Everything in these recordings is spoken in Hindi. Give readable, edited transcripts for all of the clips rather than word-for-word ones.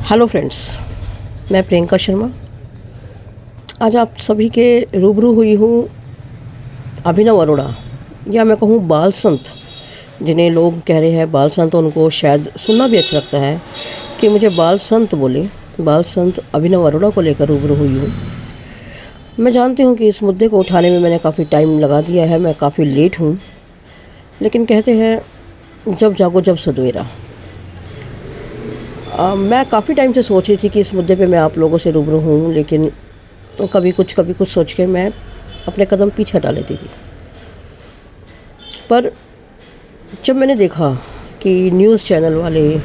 हेलो फ्रेंड्स, मैं प्रियंका शर्मा आज आप सभी के रूबरू हुई हूँ अभिनव अरोड़ा या मैं कहूँ बाल संत, जिन्हें लोग कह रहे हैं बाल संत। उनको शायद सुनना भी अच्छा लगता है कि मुझे बाल संत बोले। बाल संत अभिनव अरोड़ा को लेकर रूबरू हुई हूँ। मैं जानती हूँ कि इस मुद्दे को उठाने में मैंने काफ़ी टाइम लगा दिया है, मैं काफ़ी लेट हूँ, लेकिन कहते हैं जब जागो जब सवेरा। मैं काफ़ी टाइम से सोच रही थी कि इस मुद्दे पे मैं आप लोगों से रूबरू हूँ, लेकिन कभी कुछ सोच के मैं अपने कदम पीछे हटा लेती थी। पर जब मैंने देखा कि न्यूज़ चैनल वाले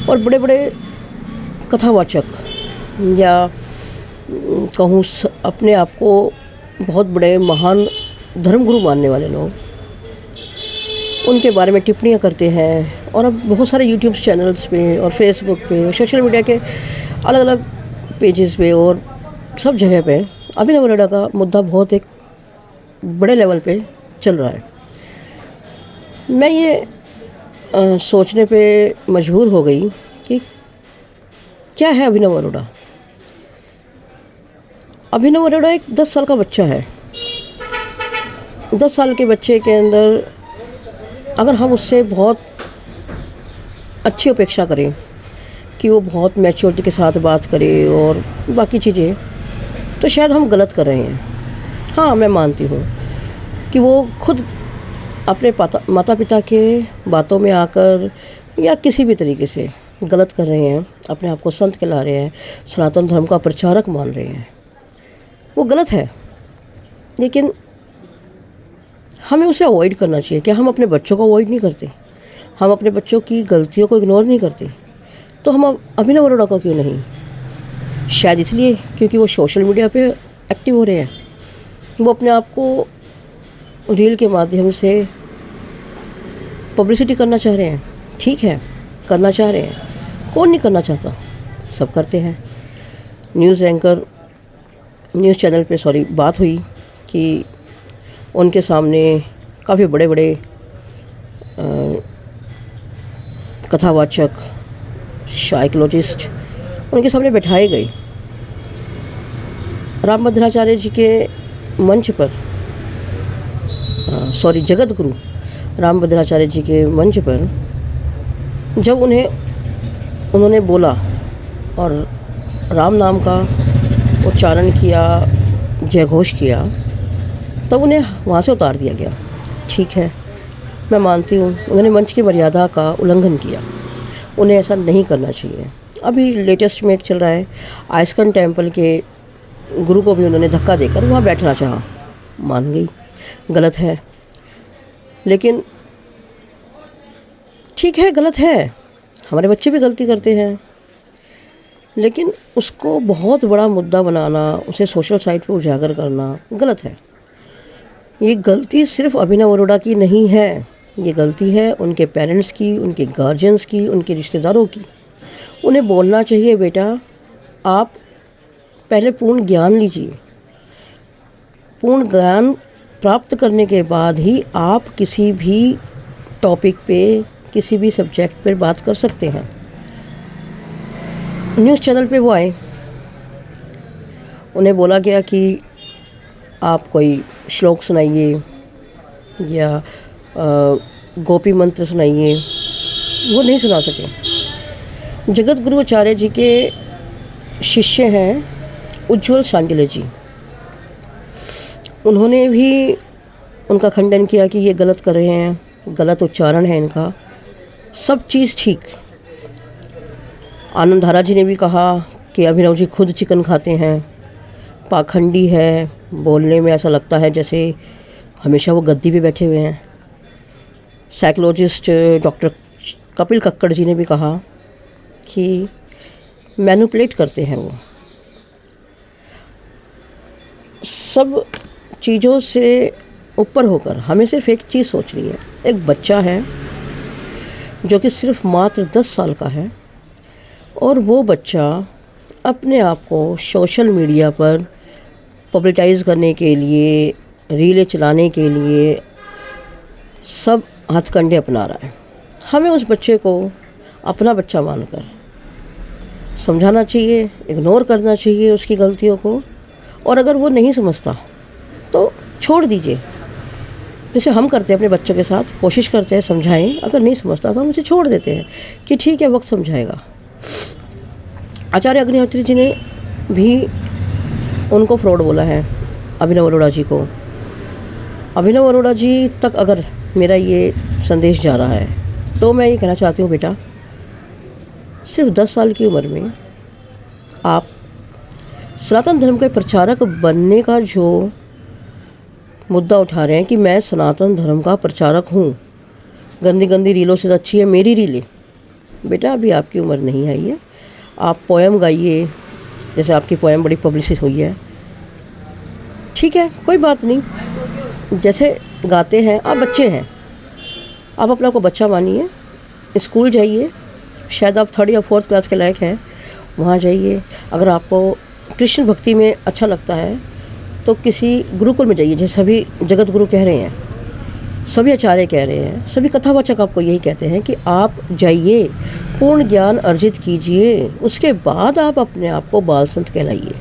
और बड़े बड़े कथावाचक या कहूँ अपने आप को बहुत बड़े महान धर्मगुरु मानने वाले लोग उनके बारे में टिप्पणियाँ करते हैं, और अब बहुत सारे यूट्यूब चैनल्स पे और फेसबुक पे और सोशल मीडिया के अलग अलग पेजेस पे और सब जगह पे अभिनव अरोड़ा का मुद्दा बहुत एक बड़े लेवल पे चल रहा है। मैं ये सोचने पे मजबूर हो गई कि क्या है अभिनव अरोड़ा। अभिनव अरोड़ा एक 10 साल का बच्चा है। 10 साल के बच्चे के अंदर अगर हम उससे बहुत अच्छी अपेक्षा करें कि वो बहुत मैच्योरिटी के साथ बात करे और बाकी चीज़ें, तो शायद हम गलत कर रहे हैं। हाँ, मैं मानती हूँ कि वो खुद अपने माता पिता के बातों में आकर या किसी भी तरीके से गलत कर रहे हैं, अपने आप को संत कहला रहे हैं, सनातन धर्म का प्रचारक मान रहे हैं। वो गलत है, लेकिन हमें उसे अवॉइड करना चाहिए। क्या हम अपने बच्चों को अवॉइड नहीं करते? हम अपने बच्चों की गलतियों को इग्नोर नहीं करते? तो हम अभिनव अरोड़ा को क्यों नहीं? शायद इसलिए क्योंकि वो सोशल मीडिया पे एक्टिव हो रहे हैं। वो अपने आप को रील के माध्यम से पब्लिसिटी करना चाह रहे हैं। ठीक है, करना चाह रहे हैं, कौन नहीं करना चाहता, सब करते हैं। न्यूज़ चैनल पे बात हुई कि उनके सामने काफ़ी बड़े बड़े कथावाचक, साइकोलॉजिस्ट उनके सामने बैठाए गए। रामभद्राचार्य जी के मंच पर जगत गुरु रामभद्राचार्य जी के मंच पर जब उन्होंने बोला और राम नाम का उच्चारण किया, जयघोष किया, तब उन्हें वहाँ से उतार दिया गया। ठीक है, मैं मानती हूँ उन्होंने मंच की मर्यादा का उल्लंघन किया, उन्हें ऐसा नहीं करना चाहिए। अभी लेटेस्ट में एक चल रहा है, आइस्कन टेम्पल के गुरु को भी उन्होंने धक्का देकर वहाँ बैठना चाहा, मान गई, गलत है। लेकिन ठीक है, गलत है, हमारे बच्चे भी गलती करते हैं, लेकिन उसको बहुत बड़ा मुद्दा बनाना, उसे सोशल साइट पे उजागर करना गलत है। ये गलती सिर्फ अभिनव अरोड़ा की नहीं है, ये गलती है उनके पेरेंट्स की, उनके गार्जियंस की, उनके रिश्तेदारों की। उन्हें बोलना चाहिए, बेटा आप पहले पूर्ण ज्ञान लीजिए, पूर्ण ज्ञान प्राप्त करने के बाद ही आप किसी भी टॉपिक पे, किसी भी सब्जेक्ट पर बात कर सकते हैं। न्यूज़ चैनल पे वो आए, उन्हें बोला गया कि आप कोई श्लोक सुनाइए या गोपी मंत्र सुनाइए, वो नहीं सुना सके। जगत गुरु आचार्य जी के शिष्य हैं उज्ज्वल सांडिल्य जी, उन्होंने भी उनका खंडन किया कि ये गलत कर रहे हैं, गलत उच्चारण है इनका, सब चीज़ ठीक। आनंद धारा जी ने भी कहा कि अभिनव जी खुद चिकन खाते हैं, पाखंडी है, बोलने में ऐसा लगता है जैसे हमेशा वो गद्दी पे बैठे हुए हैं। साइकोलॉजिस्ट डॉक्टर कपिल कक्कड़ जी ने भी कहा कि मैनिपुलेट करते हैं वो। सब चीज़ों से ऊपर होकर हमें सिर्फ एक चीज़ सोचनी है। एक बच्चा है जो कि सिर्फ मात्र 10 साल का है, और वो बच्चा अपने आप को सोशल मीडिया पर पब्लिटाइज़ करने के लिए, रीलें चलाने के लिए सब हथकंडे अपना रहा है। हमें उस बच्चे को अपना बच्चा मानकर समझाना चाहिए, इग्नोर करना चाहिए उसकी गलतियों को, और अगर वो नहीं समझता तो छोड़ दीजिए। जैसे हम करते हैं अपने बच्चों के साथ, कोशिश करते हैं समझाएं, अगर नहीं समझता तो हम उसे छोड़ देते हैं कि ठीक है वक्त समझाएगा। आचार्य अग्निहोत्री जी ने भी उनको फ्रॉड बोला है, अभिनव अरोड़ा जी को। अभिनव अरोड़ा जी तक अगर मेरा ये संदेश जा रहा है तो मैं ये कहना चाहती हूँ, बेटा सिर्फ 10 साल की उम्र में आप सनातन धर्म के प्रचारक बनने का जो मुद्दा उठा रहे हैं कि मैं सनातन धर्म का प्रचारक हूँ, गंदी गंदी रीलों से अच्छी है मेरी रीलें। बेटा अभी आपकी उम्र नहीं आई है, आप पोएम गाइए, जैसे आपकी पोएम बड़ी पब्लिसिटी हुई है, ठीक है कोई बात नहीं, जैसे गाते हैं आप बच्चे हैं, आप अपने आप को बच्चा मानिए, स्कूल जाइए, शायद आप 3rd या 4th क्लास के लायक हैं, वहाँ जाइए। अगर आपको कृष्ण भक्ति में अच्छा लगता है तो किसी गुरुकुल में जाइए, जैसे सभी जगत गुरु कह रहे हैं, सभी आचार्य कह रहे हैं, सभी कथावाचक आपको यही कहते हैं कि आप जाइए, पूर्ण ज्ञान अर्जित कीजिए, उसके बाद आप अपने आप को बाल संत कहलाइए।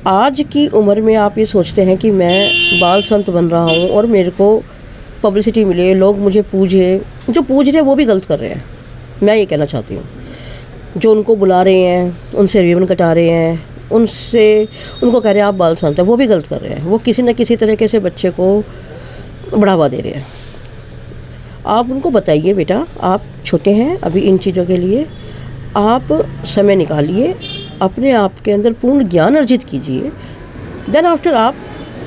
आज की उम्र में आप ये सोचते हैं कि मैं बाल संत बन रहा हूँ और मेरे को पब्लिसिटी मिले, लोग मुझे पूजे, जो पूज रहे हैं वो भी गलत कर रहे हैं। मैं ये कहना चाहती हूँ, जो उनको बुला रहे हैं, उनसे रिबन कटा रहे हैं, उनसे उनको कह रहे हैं आप बाल संत हैं, वो भी गलत कर रहे हैं। वो किसी न किसी तरीके से बच्चे को बढ़ावा दे रहे हैं। आप उनको बताइए बेटा आप छोटे हैं अभी, इन चीज़ों के लिए आप समय निकालिए, अपने आप के अंदर पूर्ण ज्ञान अर्जित कीजिए, देन आफ्टर आप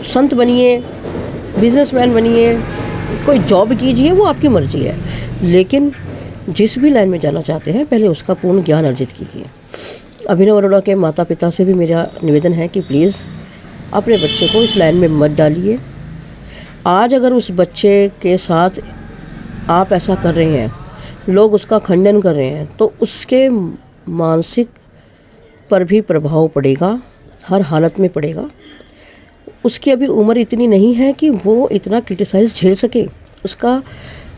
संत बनिए, बिजनेसमैन बनिए, कोई जॉब कीजिए, वो आपकी मर्जी है। लेकिन जिस भी लाइन में जाना चाहते हैं पहले उसका पूर्ण ज्ञान अर्जित कीजिए। अभिनव अरोड़ा के माता पिता से भी मेरा निवेदन है कि प्लीज़ अपने बच्चे को इस लाइन में मत डालिए। आज अगर उस बच्चे के साथ आप ऐसा कर रहे हैं, लोग उसका खंडन कर रहे हैं, तो उसके मानसिक पर भी प्रभाव पड़ेगा, हर हालत में पड़ेगा। उसकी अभी उम्र इतनी नहीं है कि वो इतना क्रिटिसाइज़ झेल सके, उसका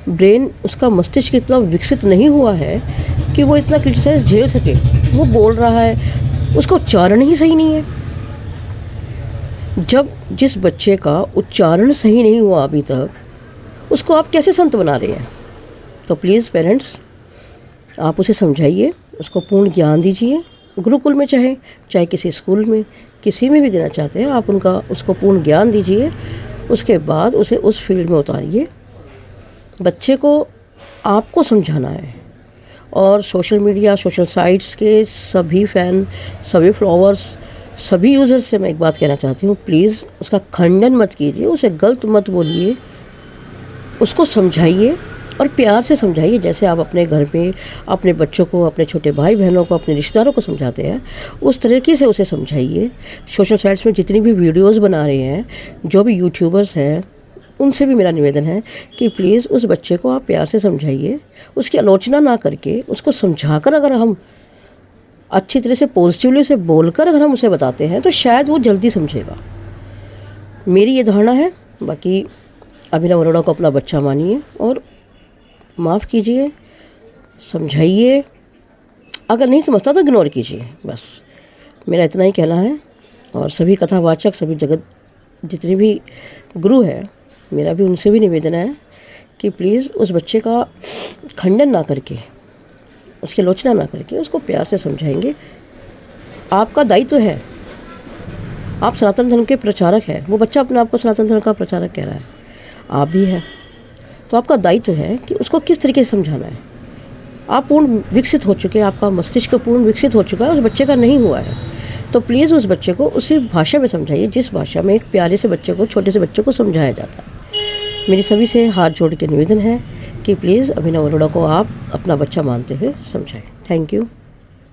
ब्रेन, उसका मस्तिष्क इतना विकसित नहीं हुआ है कि वो इतना क्रिटिसाइज़ झेल सके। वो बोल रहा है, उसका उच्चारण ही सही नहीं है। जब जिस बच्चे का उच्चारण सही नहीं हुआ अभी तक, उसको आप कैसे संत बना रहे हैं? तो प्लीज़ पेरेंट्स आप उसे समझाइए, उसको पूर्ण ज्ञान दीजिए। गुरुकुल में चाहे किसी स्कूल में, किसी में भी देना चाहते हैं आप, उसको पूर्ण ज्ञान दीजिए। उसके बाद उसे उस फील्ड में उतारिए। बच्चे को आपको समझाना है। और सोशल मीडिया, सोशल साइट्स के सभी फ़ैन, सभी फॉलोअर्स, सभी यूज़र्स से मैं एक बात कहना चाहती हूँ, प्लीज़ उसका खंडन मत कीजिए, उसे गलत मत बोलिए, उसको समझाइए और प्यार से समझाइए। जैसे आप अपने घर में अपने बच्चों को, अपने छोटे भाई बहनों को, अपने रिश्तेदारों को समझाते हैं, उस तरीके से उसे समझाइए। सोशल साइट्स में जितनी भी वीडियोस बना रहे हैं, जो भी यूट्यूबर्स हैं, उनसे भी मेरा निवेदन है कि प्लीज़ उस बच्चे को आप प्यार से समझाइए, उसकी आलोचना ना करके उसको समझाकर अगर हम अच्छी तरह से पॉजिटिवली उसे बोलकर अगर हम उसे बताते हैं तो शायद वो जल्दी समझेगा। मेरी ये धारणा है। बाकी अभिनव अरोड़ा को अपना बच्चा मानिए और माफ़ कीजिए, समझाइए। अगर नहीं समझता तो इग्नोर कीजिए, बस मेरा इतना ही कहना है। और सभी कथावाचक, सभी जगत जितने भी गुरु हैं, मेरा भी उनसे भी निवेदन है कि प्लीज़ उस बच्चे का खंडन ना करके, उसकी आलोचना ना करके उसको प्यार से समझाएंगे। आपका दायित्व है, आप सनातन धर्म के प्रचारक हैं। वो बच्चा अपने आप को सनातन धर्म का प्रचारक कह रहा है, आप भी हैं, तो आपका दायित्व है कि उसको किस तरीके से समझाना है। आप पूर्ण विकसित हो चुके हैं, आपका मस्तिष्क पूर्ण विकसित हो चुका है, उस बच्चे का नहीं हुआ है। तो प्लीज़ उस बच्चे को उसी भाषा में समझाइए जिस भाषा में एक प्यारे से बच्चे को, छोटे से बच्चे को समझाया जाता है। मेरी सभी से हाथ जोड़ के निवेदन है कि प्लीज़ अभिनव अरोड़ा को आप अपना बच्चा मानते हुए समझाएं। Thank you.